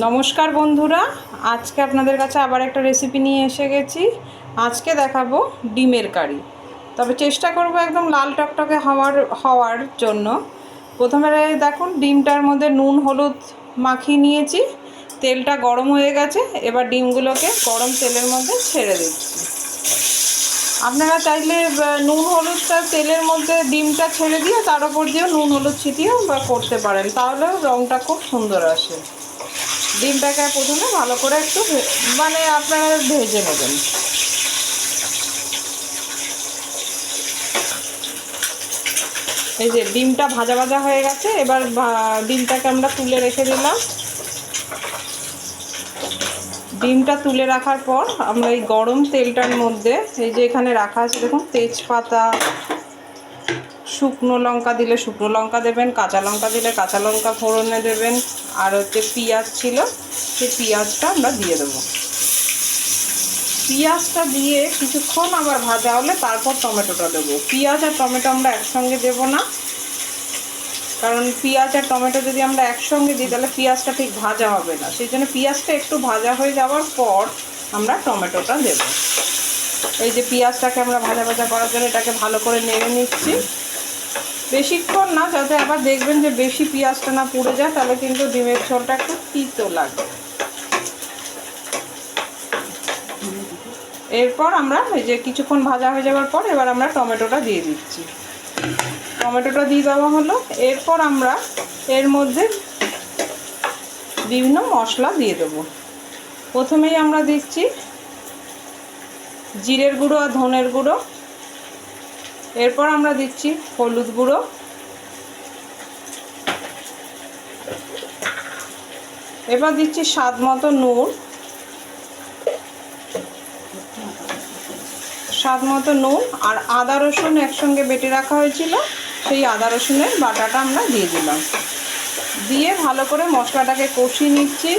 নমস্কার বন্ধুরা, আজকে আপনাদের কাছে আবার একটা রেসিপি নিয়ে এসে গেছি। আজকে দেখাবো ডিমের কারি। তবে চেষ্টা করব একদম লাল টকটকে হওয়ার জন্য। প্রথমে দেখুন, ডিমটার মধ্যে নুন হলুদ মাখিয়ে নিয়েছি। তেলটা গরম হয়ে গেছে, এবার ডিমগুলোকে গরম তেলের মধ্যে ছেড়ে দিচ্ছি। আপনারা চাইলে নুন হলুদটা তেলের মধ্যে ডিমটা ছেড়ে দিয়ে তার উপর দিয়েও নুন হলুদ ছিটিয়েও করতে পারেন, তাহলেও রঙটা খুব সুন্দর আসে। ডিমটাকে প্রথমে ভালো করে একটু আপনারা ভেজে নেবেন। এই যে ডিমটা ভাজা ভাজা হয়ে গেছে, এবার ডিমটাকে আমরা তুলে রেখে দিলাম। ডিমটা তুলে রাখার পর আমরা এই গরম তেলটার মধ্যে এই যে এখানে রাখা আছে দেখুন, তেজপাতা, শুকনো লঙ্কা দিলে শুকনো লঙ্কা দেবেন, কাঁচা লঙ্কা দিলে কাঁচা লঙ্কা ফোড়নে দেবেন, আর হচ্ছে পেঁয়াজ ছিল, সেই পেঁয়াজটা আমরা দিয়ে দেবো। পেঁয়াজটা দিয়ে কিছুক্ষণ আবার ভাজা হলে তারপর টমেটোটা দেবো। পেঁয়াজ আর টমেটো আমরা একসঙ্গে দেব না, কারণ পেঁয়াজ আর টমেটো যদি আমরা একসঙ্গে দিই তাহলে পেঁয়াজটা ঠিক ভাজা হবে না। সেই জন্য পেঁয়াজটা একটু ভাজা হয়ে যাওয়ার পর আমরা টমেটোটা দেব। এই যে পেঁয়াজটাকে আমরা ভাজা ভাজা করার জন্য এটাকে ভালো করে নেড়ে নিচ্ছি, বেশিক্ষণ না, যাতে আবার দেখবেন যে বেশি পেঁয়াজটা না পুড়ে যায়, তাহলে কিন্তু ডিমের ঝোলটা একটু তিতো লাগে। এরপর আমরা এই যে কিছুক্ষণ ভাজা হয়ে যাওয়ার পর এবার আমরা টমেটোটা দিয়ে দিচ্ছি। টমেটোটা দিয়ে দেওয়া হলো। এরপর আমরা এর মধ্যে বিভিন্ন মশলা দিয়ে দেবো। প্রথমেই আমরা দিচ্ছি জিরের গুঁড়ো আর ধনের গুঁড়ো। এরপর আমরা দিচ্ছি হলুদ গুঁড়ো। এবার দিচ্ছি স্বাদ মতো নুন, আর আদা রসুন একসঙ্গে বেটে রাখা হয়েছিল, সেই আদা রসুনের বাটাটা আমরা দিয়ে দিলাম। দিয়ে ভালো করে মশলাটাকে কষিয়ে নিচ্ছি।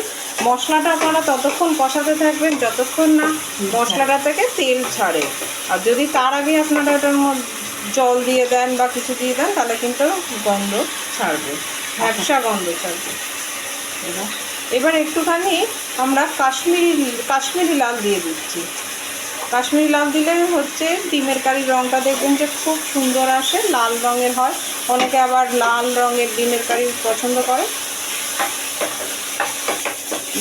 মশলাটা আপনারা ততক্ষণ কষাতে থাকবেন যতক্ষণ না মশলাটা থেকে তেল ছাড়ে। আর যদি তার আগে আপনারা ওটার মধ্যে জল দিয়ে দেন বা কিছু দিয়ে দেন, তাহলে কিন্তু গন্ধ ছাড়বে, ভ্যাপসা গন্ধ ছাড়বে। এবার একটুখানি আমরা কাশ্মীরি লাল দিয়ে দিচ্ছি। কাশ্মীরি লাল দিলে হচ্ছে ডিমের কারির রঙটা দেখবেন যে খুব সুন্দর আসে, লাল রঙের হয়। অনেকে আবার লাল রঙের ডিমের কারি পছন্দ করে।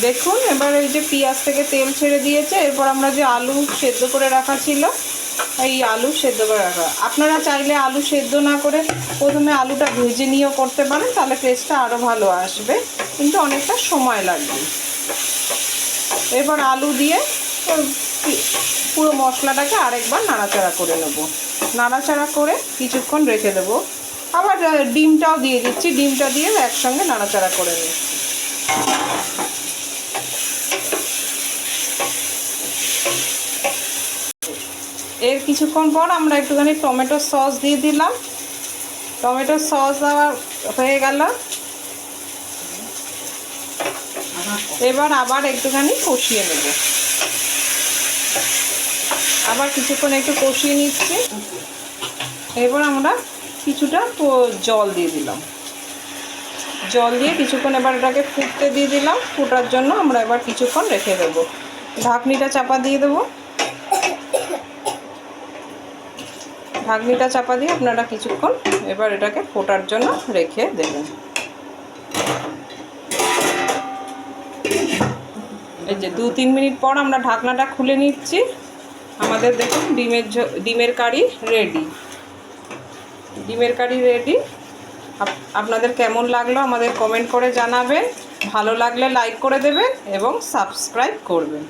দেখুন, এবার এই যে পেঁয়াজ থেকে তেল ছেড়ে দিয়েছে। এরপর আমরা যে আলু সেদ্ধ করে রাখা ছিল, এই আলু সেদ্ধ করে রাখা, আপনারা চাইলে আলু সেদ্ধ না করে প্রথমে আলুটা ভেজে নিয়েও করতে পারেন, তাহলে টেস্টটা আরও ভালো আসবে, কিন্তু অনেকটা সময় লাগবে। এবার আলু দিয়ে পুরো মশলাটাকে আরেকবার নাড়াচাড়া করে নেব। নাড়াচাড়া করে কিছুক্ষণ রেখে দেবো। আবার ডিমটাও দিয়ে দিচ্ছি, ডিমটা দিয়ে একসঙ্গে নাড়াচাড়া করে নিচ্ছি। এর কিছুক্ষণ পর আমরা একটুখানি টমেটো সস দিয়ে দিলাম। টমেটো সস দেওয়া হয়ে গেল। এবার আবার একটুখানি কষিয়ে নেব। আবার কিছুক্ষণ একটু কষিয়ে নিচ্ছি। এবার আমরা কিছুটা জল দিয়ে দিলাম। জল দিয়ে কিছুক্ষণ এবার এটাকে ফুটতে দিয়ে দিলাম। ফোটার জন্য আমরা এবার কিছুক্ষণ রেখে দেবো। ঢাকনিটা চাপা দিয়ে দেবো। ঢাকনিটা চাপা দিয়ে আপনারা কিছুক্ষণ এবার এটাকে ফোটার জন্য রেখে দেবেন। এই যে 2-3 মিনিট পর আমরা ঢাকনাটা খুলে নিচ্ছি। আমাদের দেখুন ডিমের কারি রেডি। ডিমের কারি রেডি। আপনাদের কেমন লাগলো আমাদের কমেন্ট করে জানাবেন। ভালো লাগলে লাইক করে দেবেন এবং সাবস্ক্রাইব করবেন।